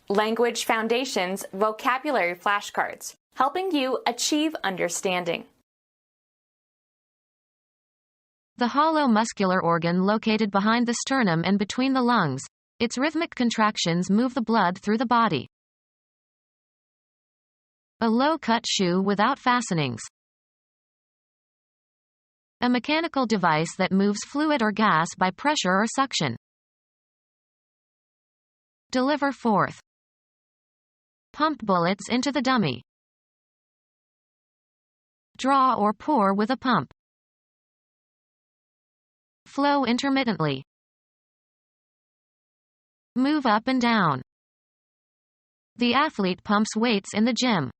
Language Foundations Vocabulary Flashcards, helping you achieve understanding. The hollow muscular organ located behind the sternum and between the lungs. Its rhythmic contractions move the blood through the body. A low-cut shoe without fastenings. A mechanical device that moves fluid or gas by pressure or suction. Deliver forth. Pump bullets into the dummy. Draw or pour with a pump. Flow intermittently. Move up and down. The athlete pumps weights in the gym.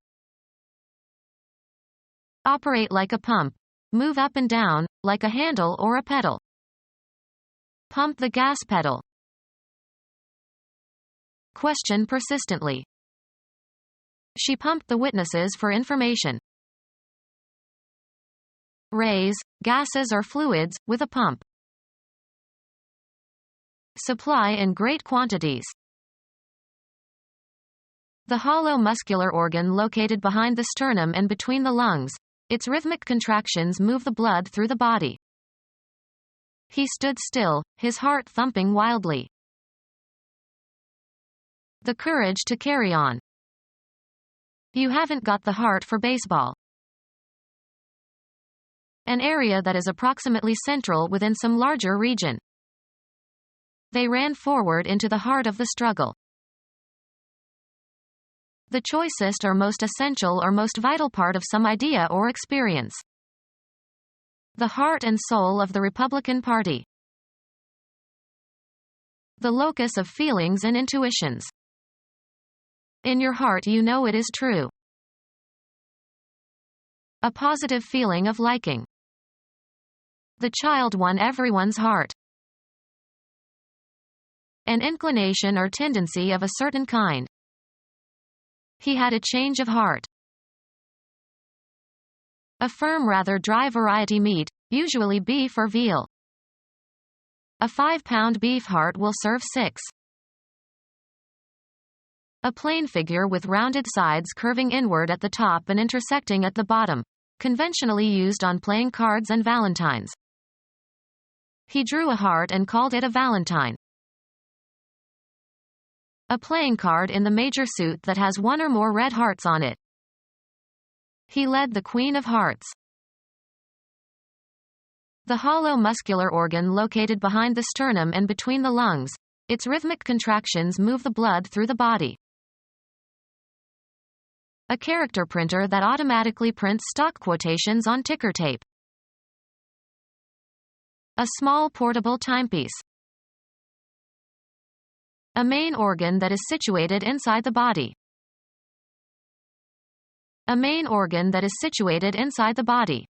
Operate like a pump. Move up and down, like a handle or a pedal. Pump the gas pedal. Question persistently. She pumped the witnesses for information. Raise, gases or fluids, with a pump. Supply in great quantities. The hollow muscular organ located behind the sternum and between the lungs. Its rhythmic contractions move the blood through the body. He stood still, his heart thumping wildly. The courage to carry on. You haven't got the heart for baseball. An area that is approximately central within some larger region. They ran forward into the heart of the struggle. The choicest or most essential or most vital part of some idea or experience. The heart and soul of the Republican Party. The locus of feelings and intuitions. In your heart you know it is true. A positive feeling of liking. The child won everyone's heart. An inclination or tendency of a certain kind. He had a change of heart. A firm rather dry variety meat, usually beef or veal. A 5-pound beef heart will serve 6. A plain figure with rounded sides curving inward at the top and intersecting at the bottom, conventionally used on playing cards and valentines. He drew a heart and called it a valentine. A playing card in the major suit that has one or more red hearts on it. He led the Queen of Hearts. The hollow muscular organ located behind the sternum and between the lungs. Its rhythmic contractions move the blood through the body. A character printer that automatically prints stock quotations on ticker tape. A small portable timepiece. A main organ that is situated inside the body. A main organ that is situated inside the body.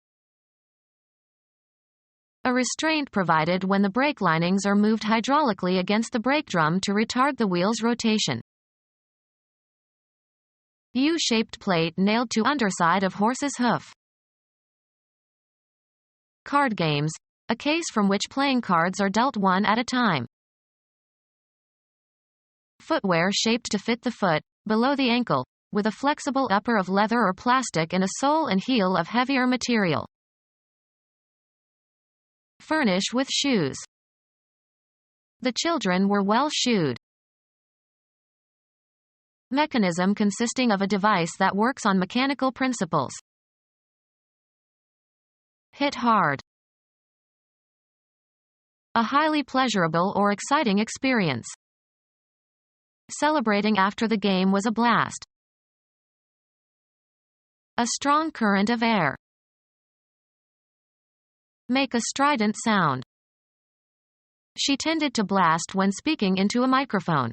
A restraint provided when the brake linings are moved hydraulically against the brake drum to retard the wheel's rotation. U-shaped plate nailed to underside of horse's hoof. Card games. A case from which playing cards are dealt one at a time. Footwear shaped to fit the foot, below the ankle, with a flexible upper of leather or plastic and a sole and heel of heavier material. Furnish with shoes. The children were well shoed. Mechanism consisting of a device that works on mechanical principles. Hit hard. A highly pleasurable or exciting experience. Celebrating after the game was a blast. A strong current of air. Make a strident sound. She tended to blast when speaking into a microphone.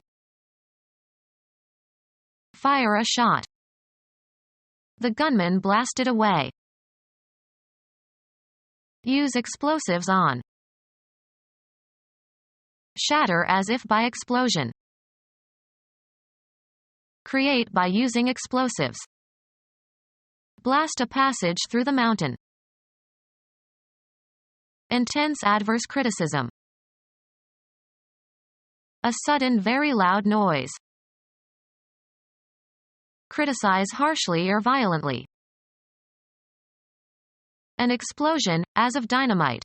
Fire a shot. The gunman blasted away. Use explosives on. Shatter as if by explosion. Create by using explosives. Blast a passage through the mountain. Intense adverse criticism. A sudden very loud noise. Criticize harshly or violently. An explosion, as of dynamite.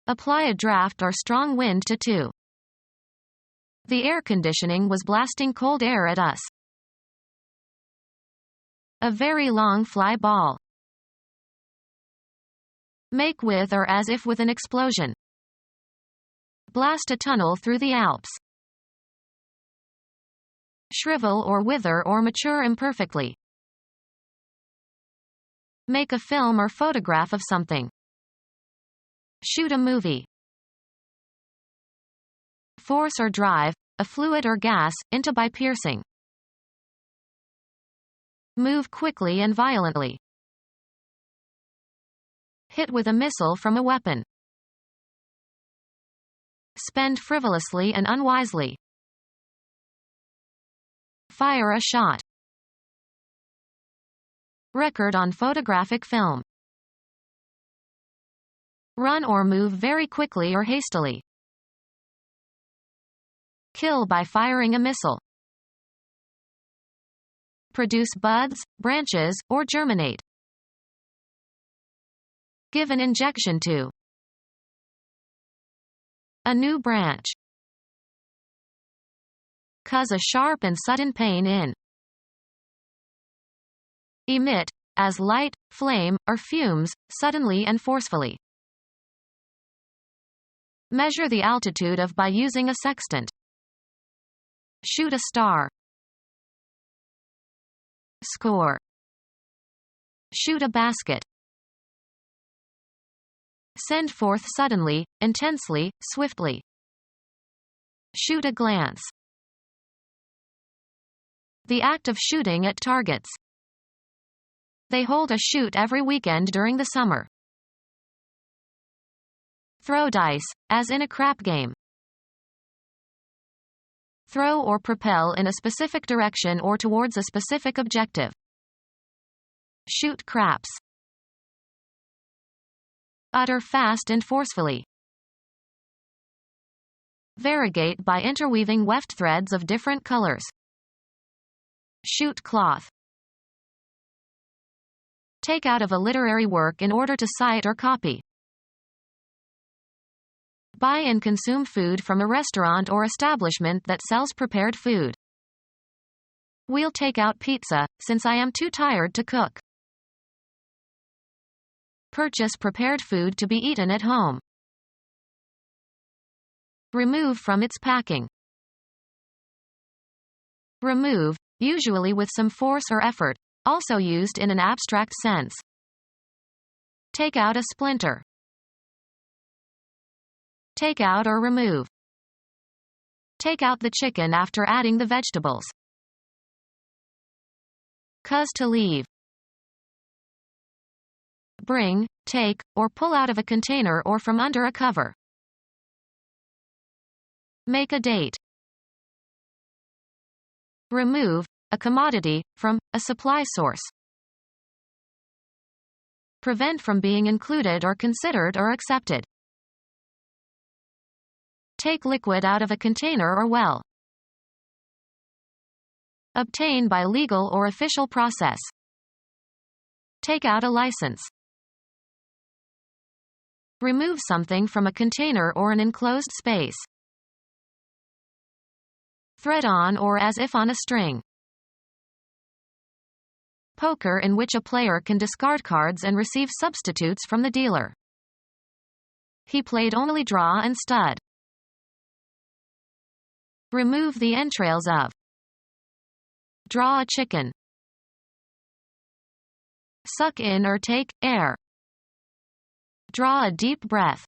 Apply a draft or strong wind to 2. The air conditioning was blasting cold air at us. A very long fly ball. Make with or as if with an explosion. Blast a tunnel through the Alps. Shrivel or wither or mature imperfectly. Make a film or photograph of something. Shoot a movie. Force or drive, a fluid or gas, into by piercing. Move quickly and violently. Hit with a missile from a weapon. Spend frivolously and unwisely. Fire a shot. Record on photographic film. Run or move very quickly or hastily. Kill by firing a missile. Produce buds, branches, or germinate. Give an injection to. A new branch. Cause a sharp and sudden pain in. Emit, as light, flame, or fumes, suddenly and forcefully. Measure the altitude of by using a sextant. Shoot a star. Score. Shoot a basket. Send forth suddenly, intensely, swiftly. Shoot a glance. The act of shooting at targets. They hold a shoot every weekend during the summer. Throw dice, as in a crap game. Throw or propel in a specific direction or towards a specific objective. Shoot craps. Utter fast and forcefully. Variegate by interweaving weft threads of different colors. Shoot cloth. Take out of a literary work in order to cite or copy. Buy and consume food from a restaurant or establishment that sells prepared food. We'll take out pizza, since I am too tired to cook. Purchase prepared food to be eaten at home. Remove from its packing. Remove, usually with some force or effort, also used in an abstract sense. Take out a splinter. Take out or remove. Take out the chicken after adding the vegetables. Cause to leave. Bring, take, or pull out of a container or from under a cover. Make a date. Remove, a commodity, from a supply source. Prevent from being included or considered or accepted. Take liquid out of a container or well. Obtain by legal or official process. Take out a license. Remove something from a container or an enclosed space. Thread on or as if on a string. Poker, in which a player can discard cards and receive substitutes from the dealer. He played only draw and stud. Remove the entrails of. Draw a chicken. Suck in or take air. Draw a deep breath.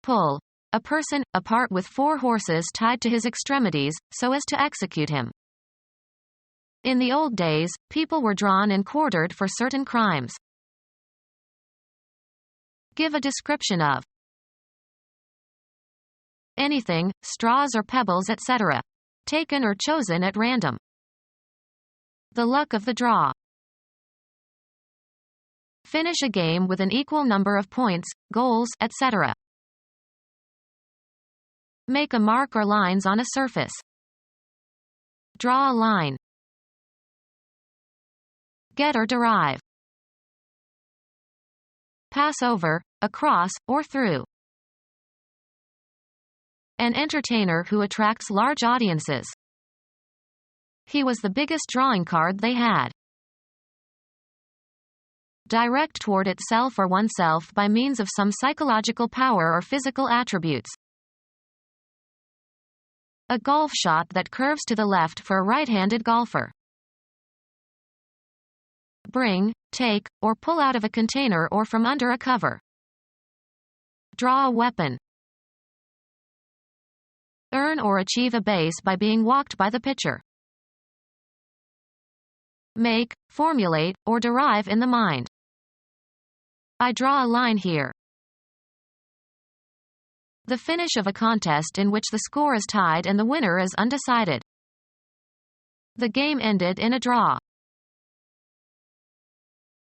Pull. A person, apart with 4 horses tied to his extremities, so as to execute him. In the old days, people were drawn and quartered for certain crimes. Give a description of. Anything, straws or pebbles, etc. Taken or chosen at random. The luck of the draw. Finish a game with an equal number of points, goals, etc. Make a mark or lines on a surface. Draw a line. Get or derive. Pass over, across, or through. An entertainer who attracts large audiences. He was the biggest drawing card they had. Direct toward itself or oneself by means of some psychological power or physical attributes. A golf shot that curves to the left for a right-handed golfer. Bring, take, or pull out of a container or from under a cover. Draw a weapon. Earn or achieve a base by being walked by the pitcher. Make, formulate, or derive in the mind. I draw a line here. The finish of a contest in which the score is tied and the winner is undecided. The game ended in a draw.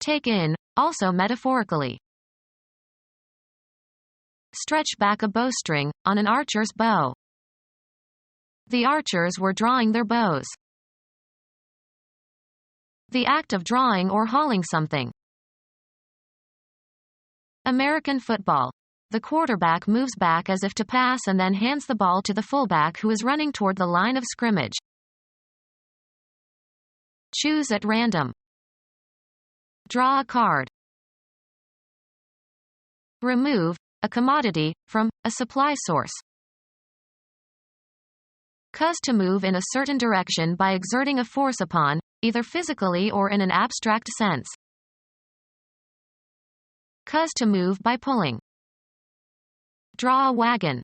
Take in, also metaphorically. Stretch back a bowstring, on an archer's bow. The archers were drawing their bows. The act of drawing or hauling something. American football. The quarterback moves back as if to pass and then hands the ball to the fullback who is running toward the line of scrimmage. Choose at random. Draw a card. Remove, a commodity, from, a supply source. Cause to move in a certain direction by exerting a force upon, either physically or in an abstract sense. Cause to move by pulling. Draw a wagon.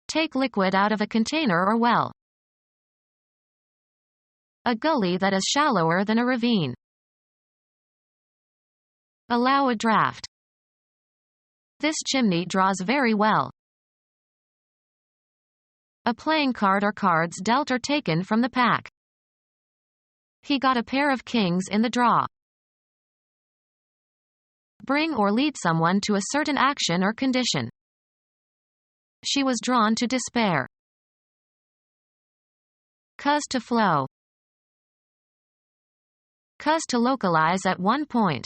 Take liquid out of a container or well. A gully that is shallower than a ravine. Allow a draft. This chimney draws very well. A playing card or cards dealt or taken from the pack. He got a pair of kings in the draw. Bring or lead someone to a certain action or condition. She was drawn to despair. Cause to flow. Cause to localize at one point.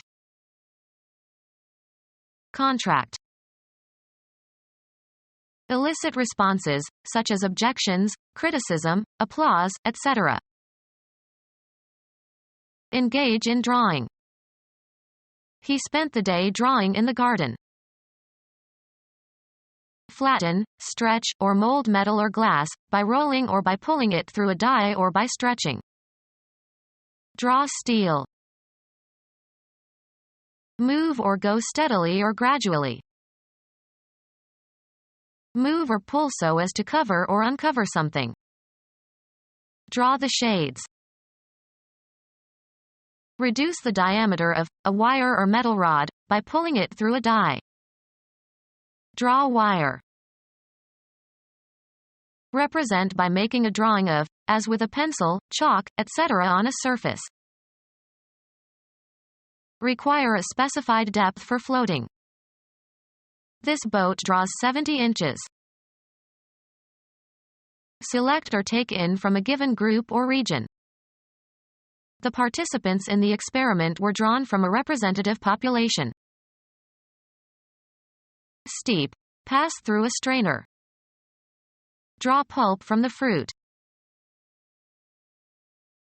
Contract. Elicit responses, such as objections, criticism, applause, etc. Engage in drawing. He spent the day drawing in the garden. Flatten, stretch, or mold metal or glass, by rolling or by pulling it through a die or by stretching. Draw steel. Move or go steadily or gradually. Move or pull so as to cover or uncover something. Draw the shades. Reduce the diameter of a wire or metal rod by pulling it through a die. Draw wire. Represent by making a drawing of, as with a pencil, chalk, etc. on a surface. Require a specified depth for floating. This boat draws 70 inches. Select or take in from a given group or region. The participants in the experiment were drawn from a representative population. Steep. Pass through a strainer. Draw pulp from the fruit.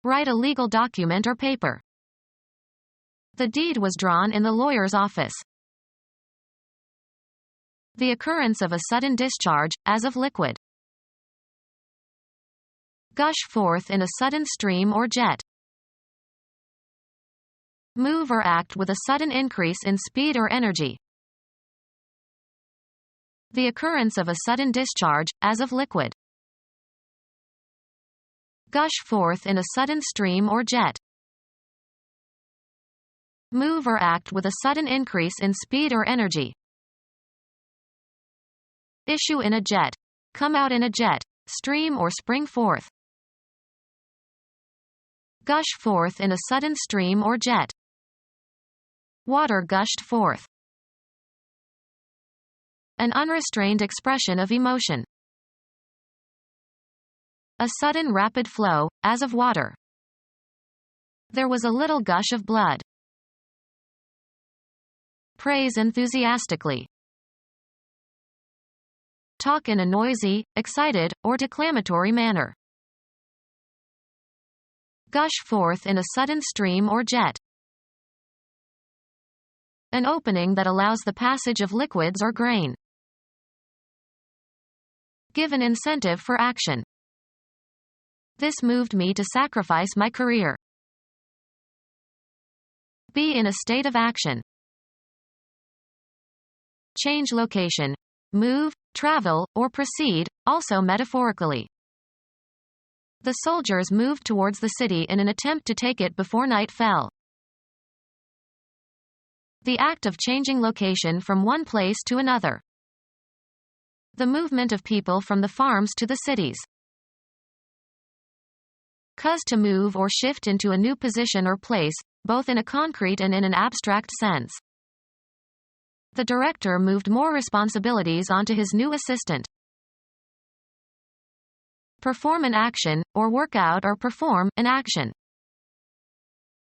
Write a legal document or paper. The deed was drawn in the lawyer's office. The occurrence of a sudden discharge, as of liquid. Gush forth in a sudden stream or jet. Move or act with a sudden increase in speed or energy. The occurrence of a sudden discharge, as of liquid. Gush forth in a sudden stream or jet. Move or act with a sudden increase in speed or energy. Issue in a jet. Come out in a jet, stream or spring forth. Gush forth in a sudden stream or jet. Water gushed forth. An unrestrained expression of emotion. A sudden rapid flow, as of water. There was a little gush of blood. Praise enthusiastically. Talk in a noisy, excited, or declamatory manner. Gush forth in a sudden stream or jet. An opening that allows the passage of liquids or grain. Give an incentive for action. This moved me to sacrifice my career. Be in a state of action. Change location. Move, travel, or proceed, also metaphorically. The soldiers moved towards the city in an attempt to take it before night fell. The act of changing location from one place to another. The movement of people from the farms to the cities. Cause to move or shift into a new position or place, both in a concrete and in an abstract sense. The director moved more responsibilities onto his new assistant. Perform an action, or work out or perform an action.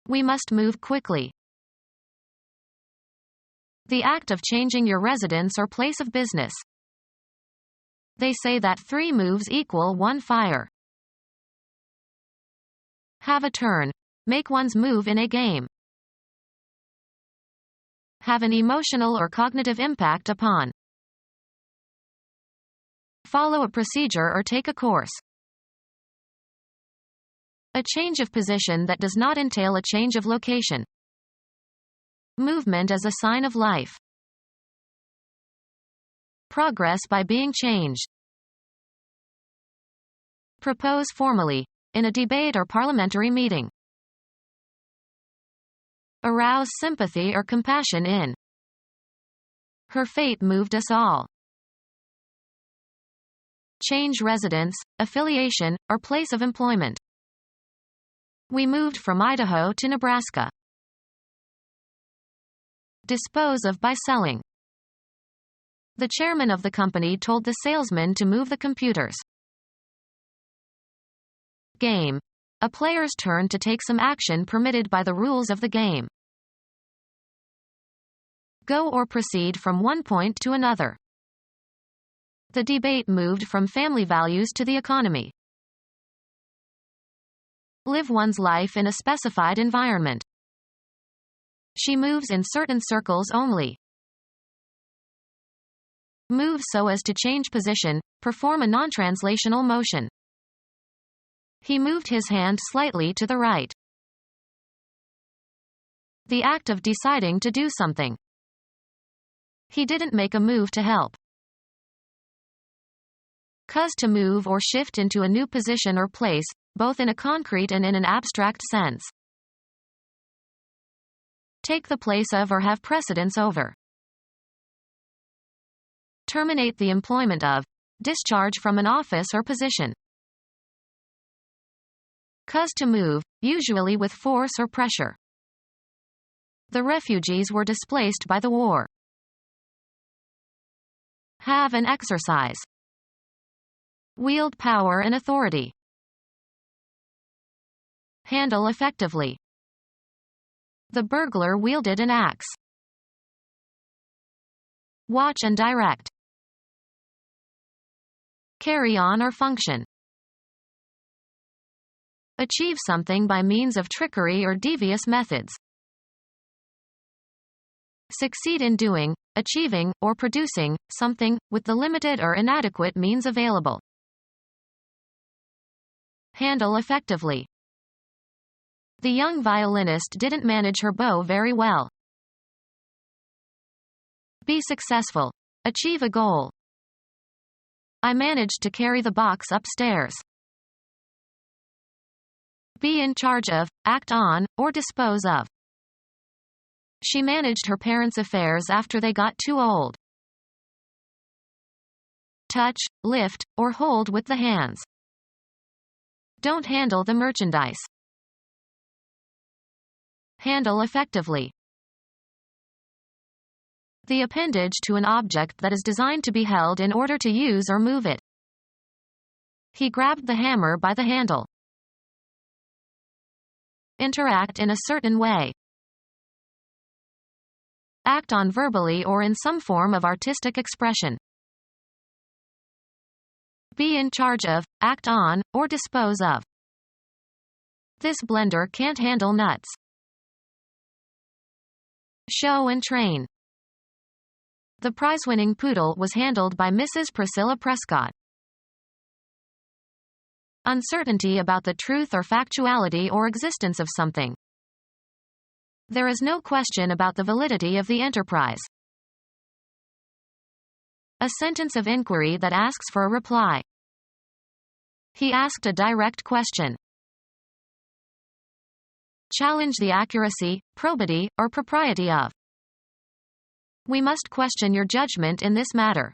We must move quickly. The act of changing your residence or place of business. They say that 3 moves equal 1 fire. Have a turn. Make one's move in a game. Have an emotional or cognitive impact upon. Follow a procedure or take a course. A change of position that does not entail a change of location. Movement as a sign of life. Progress by being changed. Propose formally, in a debate or parliamentary meeting. Arouse sympathy or compassion in. Her fate moved us all. Change residence, affiliation, or place of employment. We moved from Idaho to Nebraska. Dispose of by selling. The chairman of the company told the salesman to move the computers. Game. A player's turn to take some action permitted by the rules of the game. Go or proceed from one point to another. The debate moved from family values to the economy. Live one's life in a specified environment. She moves in certain circles only. Move so as to change position, perform a non-translational motion. He moved his hand slightly to the right. The act of deciding to do something. He didn't make a move to help. Cause to move or shift into a new position or place, both in a concrete and in an abstract sense. Take the place of or have precedence over. Terminate the employment of. Discharge from an office or position. Cause to move, usually with force or pressure. The refugees were displaced by the war. Have and exercise. Wield power and authority. Handle effectively. The burglar wielded an axe. Watch and direct. Carry on or function. Achieve something by means of trickery or devious methods. Succeed in doing, achieving, or producing something, with the limited or inadequate means available. Handle effectively. The young violinist didn't manage her bow very well. Be successful. Achieve a goal. I managed to carry the box upstairs. Be in charge of, act on, or dispose of. She managed her parents' affairs after they got too old. Touch, lift, or hold with the hands. Don't handle the merchandise. Handle effectively. The appendage to an object that is designed to be held in order to use or move it. He grabbed the hammer by the handle. Interact in a certain way. Act on verbally or in some form of artistic expression. Be in charge of, act on, or dispose of. This blender can't handle nuts. Show and train. The prize-winning poodle was handled by Mrs. Priscilla Prescott. Uncertainty about the truth or factuality or existence of something. There is no question about the validity of the enterprise. A sentence of inquiry that asks for a reply. He asked a direct question. Challenge the accuracy, probity, or propriety of. We must question your judgment in this matter.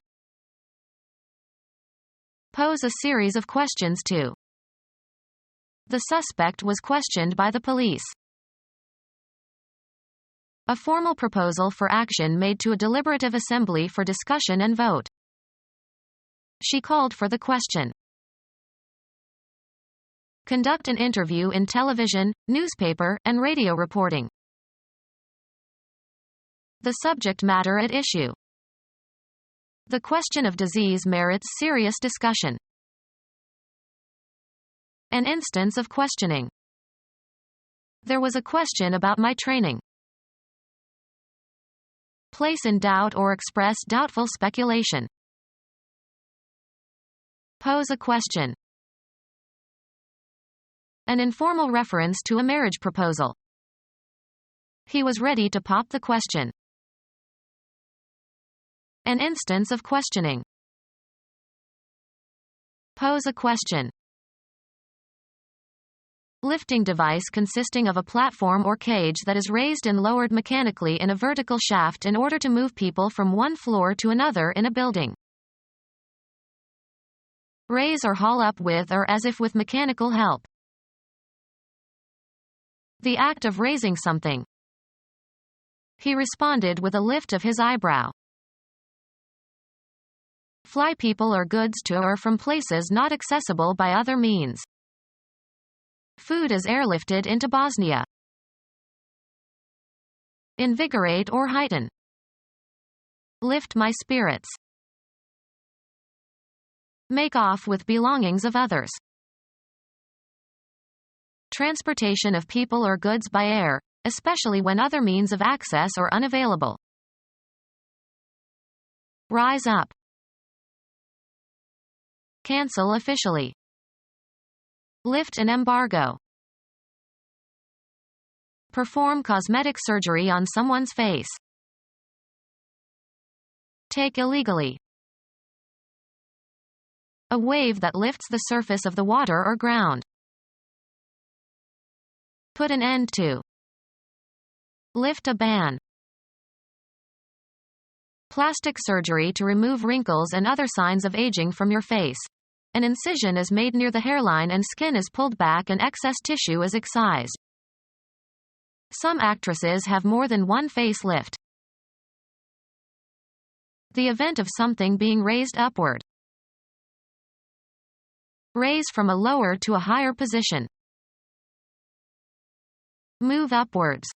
Pose a series of questions to. The suspect was questioned by the police. A formal proposal for action made to a deliberative assembly for discussion and vote. She called for the question. Conduct an interview in television, newspaper, and radio reporting. The subject matter at issue. The question of disease merits serious discussion. An instance of questioning. There was a question about my training. Place in doubt or express doubtful speculation. Pose a question. An informal reference to a marriage proposal. He was ready to pop the question. An instance of questioning. Pose a question. Lifting device consisting of a platform or cage that is raised and lowered mechanically in a vertical shaft in order to move people from one floor to another in a building. Raise or haul up with or as if with mechanical help. The act of raising something. He responded with a lift of his eyebrow. Fly people or goods to or from places not accessible by other means. Food is airlifted into Bosnia. Invigorate or heighten. Lift my spirits. Make off with belongings of others. Transportation of people or goods by air, especially when other means of access are unavailable. Rise up. Cancel officially. Lift an embargo. Perform cosmetic surgery on someone's face. Take illegally. A wave that lifts the surface of the water or ground. Put an end to. Lift a ban. Plastic surgery to remove wrinkles and other signs of aging from your face. An incision is made near the hairline and skin is pulled back and excess tissue is excised. Some actresses have more than one facelift. The event of something being raised upward. Raise from a lower to a higher position. Move upwards.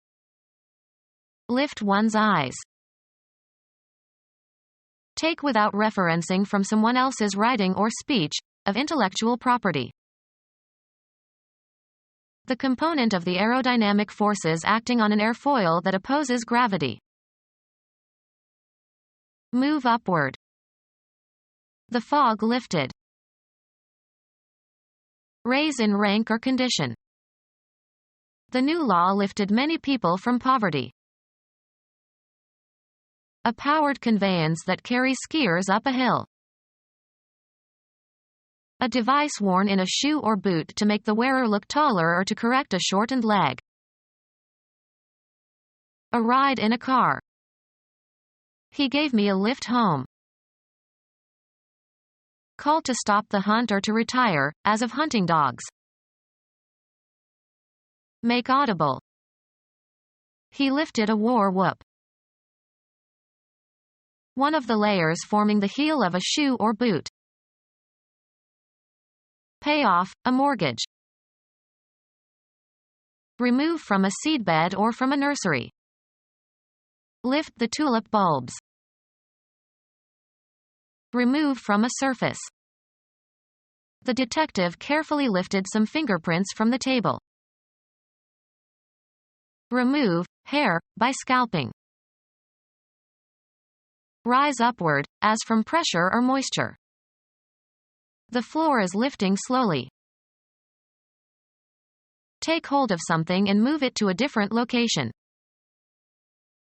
Lift one's eyes. Take without referencing from someone else's writing or speech, of intellectual property. The component of the aerodynamic forces acting on an airfoil that opposes gravity. Move upward. The fog lifted. Raise in rank or condition. The new law lifted many people from poverty. A powered conveyance that carries skiers up a hill. A device worn in a shoe or boot to make the wearer look taller or to correct a shortened leg. A ride in a car. He gave me a lift home. Call to stop the hunt or to retire, as of hunting dogs. Make audible. He lifted a war whoop. One of the layers forming the heel of a shoe or boot. Pay off a mortgage. Remove from a seedbed or from a nursery. Lift the tulip bulbs. Remove from a surface. The detective carefully lifted some fingerprints from the table. Remove hair by scalping. Rise upward, as from pressure or moisture. The floor is lifting slowly. Take hold of something and move it to a different location.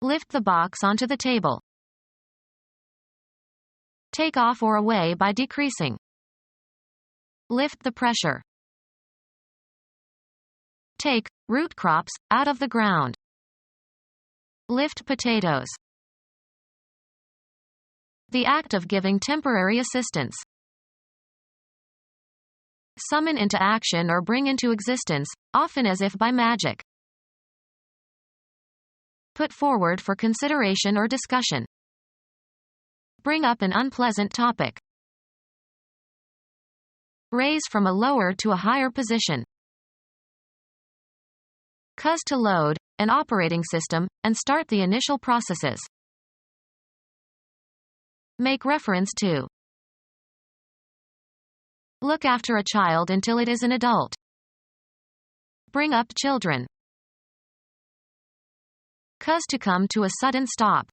Lift the box onto the table. Take off or away by decreasing. Lift the pressure. Take root crops out of the ground. Lift potatoes. The act of giving temporary assistance. Summon into action or bring into existence, often as if by magic. Put forward for consideration or discussion. Bring up an unpleasant topic. Raise from a lower to a higher position. Cause to load an operating system and start the initial processes. Make reference to. Look after a child until it is an adult. Bring up children. Cause to come to a sudden stop.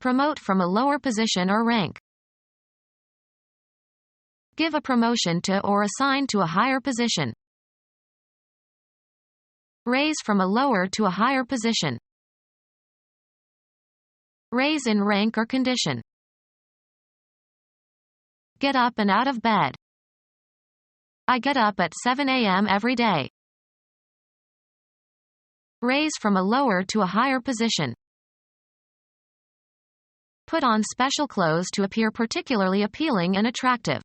Promote from a lower position or rank. Give a promotion to or assign to a higher position. Raise from a lower to a higher position. Raise in rank or condition. Get up and out of bed. I get up at 7 a.m. every day. Raise from a lower to a higher position. Put on special clothes to appear particularly appealing and attractive.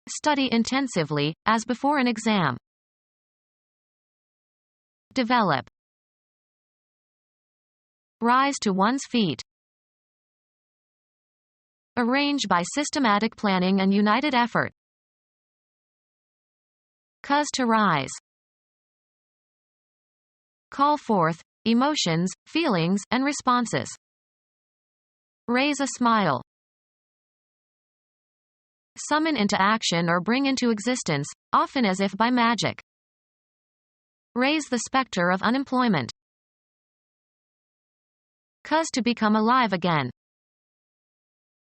Study intensively, as before an exam. Develop. Rise to one's feet. Arrange by systematic planning and united effort. Cause to rise. Call forth emotions, feelings, and responses. Raise a smile. Summon into action or bring into existence, often as if by magic. Raise the specter of unemployment. Cause to become alive again.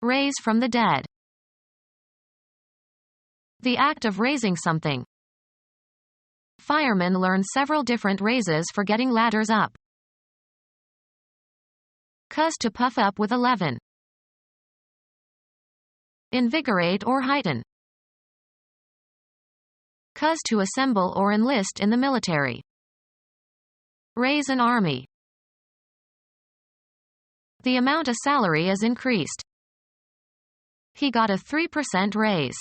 Raise from the dead. The act of raising something. Firemen learn several different raises for getting ladders up. Cause to puff up with a leaven. Invigorate or heighten. Cause to assemble or enlist in the military. Raise an army. The amount of salary is increased. He got a 3% raise.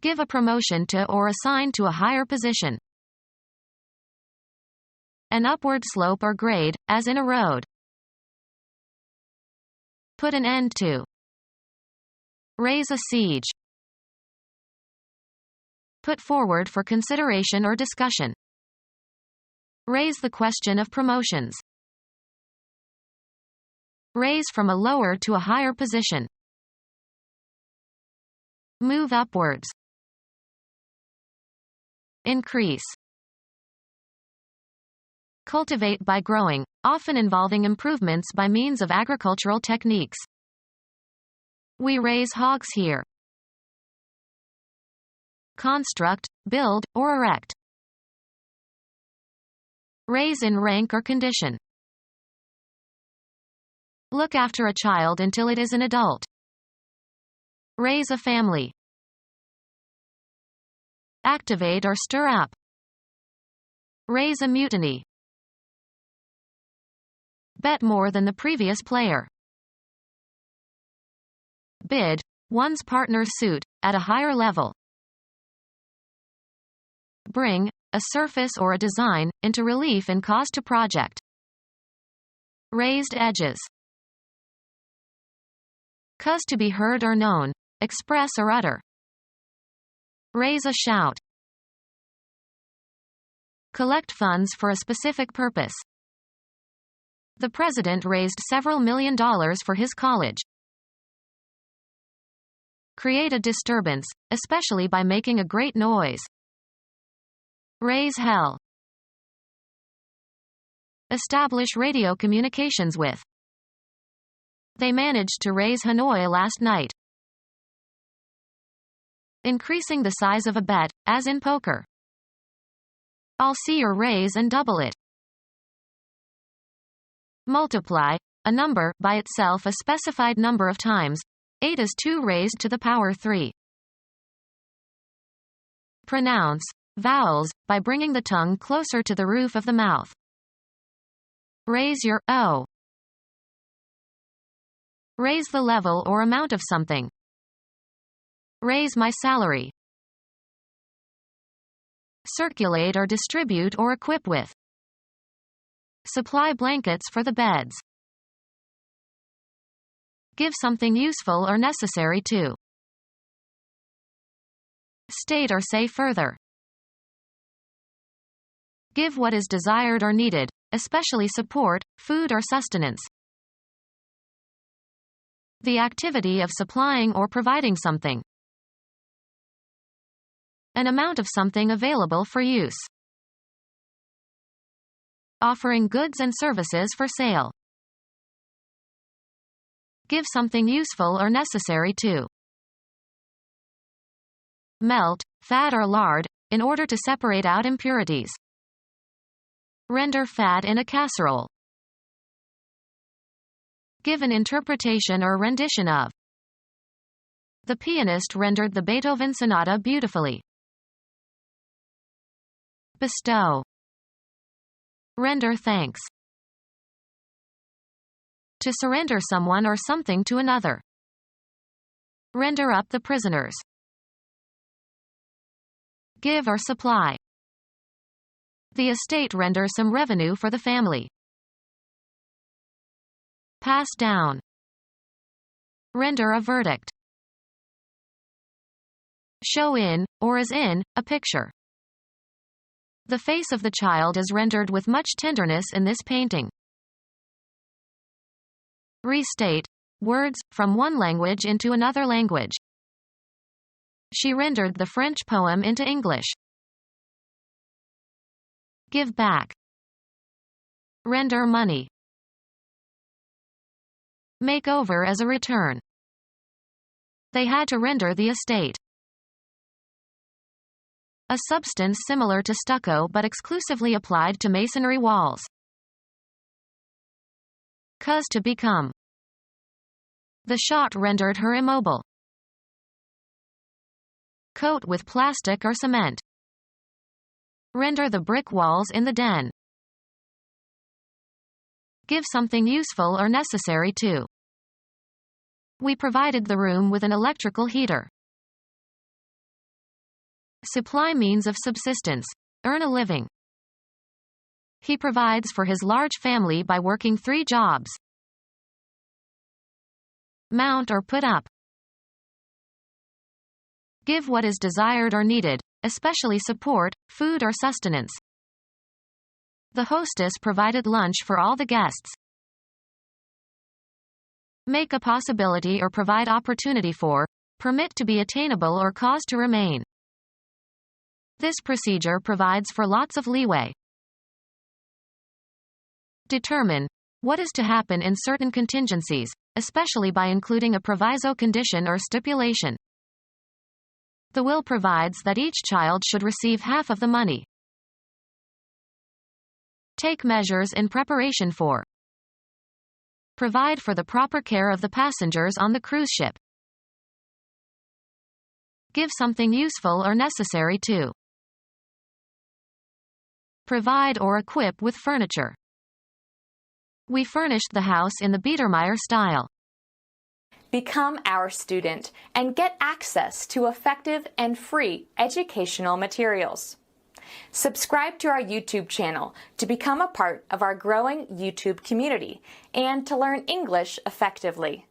Give a promotion to or assign to a higher position. An upward slope or grade, as in a road. Put an end to. Raise a siege. Put forward for consideration or discussion. Raise the question of promotions. Raise from a lower to a higher position. Move upwards. Increase. Cultivate by growing, often involving improvements by means of agricultural techniques. We raise hogs here. Construct, build, or erect. Raise in rank or condition. Look after a child until it is an adult. Raise a family. Activate or stir up. Raise a mutiny. Bet more than the previous player. Bid one's partner's suit at a higher level. Bring a surface or a design into relief in cause to project. Raised edges. Cause to be heard or known, express or utter. Raise a shout. Collect funds for a specific purpose. The president raised several $million for his college. Create a disturbance, especially by making a great noise. Raise hell. Establish radio communications with. They managed to raise Hanoi last night. Increasing the size of a bet, as in poker. I'll see your raise and double it. Multiply, a number, by itself a specified number of times. 8 is 2 raised to the power 3. Pronounce, vowels, by bringing the tongue closer to the roof of the mouth. Raise your O. Raise the level or amount of something. Raise my salary. Circulate or distribute or equip with. Supply blankets for the beds. Give something useful or necessary to. State or say further. Give what is desired or needed, especially support, food or sustenance. The activity of supplying or providing something. An amount of something available for use. Offering goods and services for sale. Give something useful or necessary to. Melt, fat or lard, in order to separate out impurities. Render fat in a casserole. Give an interpretation or rendition of. The pianist rendered the Beethoven sonata beautifully. Bestow. Render thanks. To surrender someone or something to another. Render up the prisoners. Give or supply. The estate renders some revenue for the family. Pass down. Render a verdict. Show in, or as in, a picture. The face of the child is rendered with much tenderness in this painting. Restate, words, from one language into another language. She rendered the French poem into English. Give back. Render money. Make over as a return. They had to render the estate. A substance similar to stucco but exclusively applied to masonry walls. Cause to become. The shot rendered her immobile. Coat with plastic or cement. Render the brick walls in the den. Give something useful or necessary to. We provided the room with an electrical heater. Supply means of subsistence. Earn a living. He provides for his large family by working 3 jobs. Mount or put up. Give what is desired or needed, especially support, food or sustenance. The hostess provided lunch for all the guests. Make a possibility or provide opportunity for, permit to be attainable or cause to remain. This procedure provides for lots of leeway. Determine what is to happen in certain contingencies, especially by including a proviso condition or stipulation. The will provides that each child should receive half of the money. Take measures in preparation for. Provide for the proper care of the passengers on the cruise ship. Give something useful or necessary to. Provide or equip with furniture. We furnished the house in the Biedermeier style. Become our student and get access to effective and free educational materials. Subscribe to our YouTube channel to become a part of our growing YouTube community and to learn English effectively.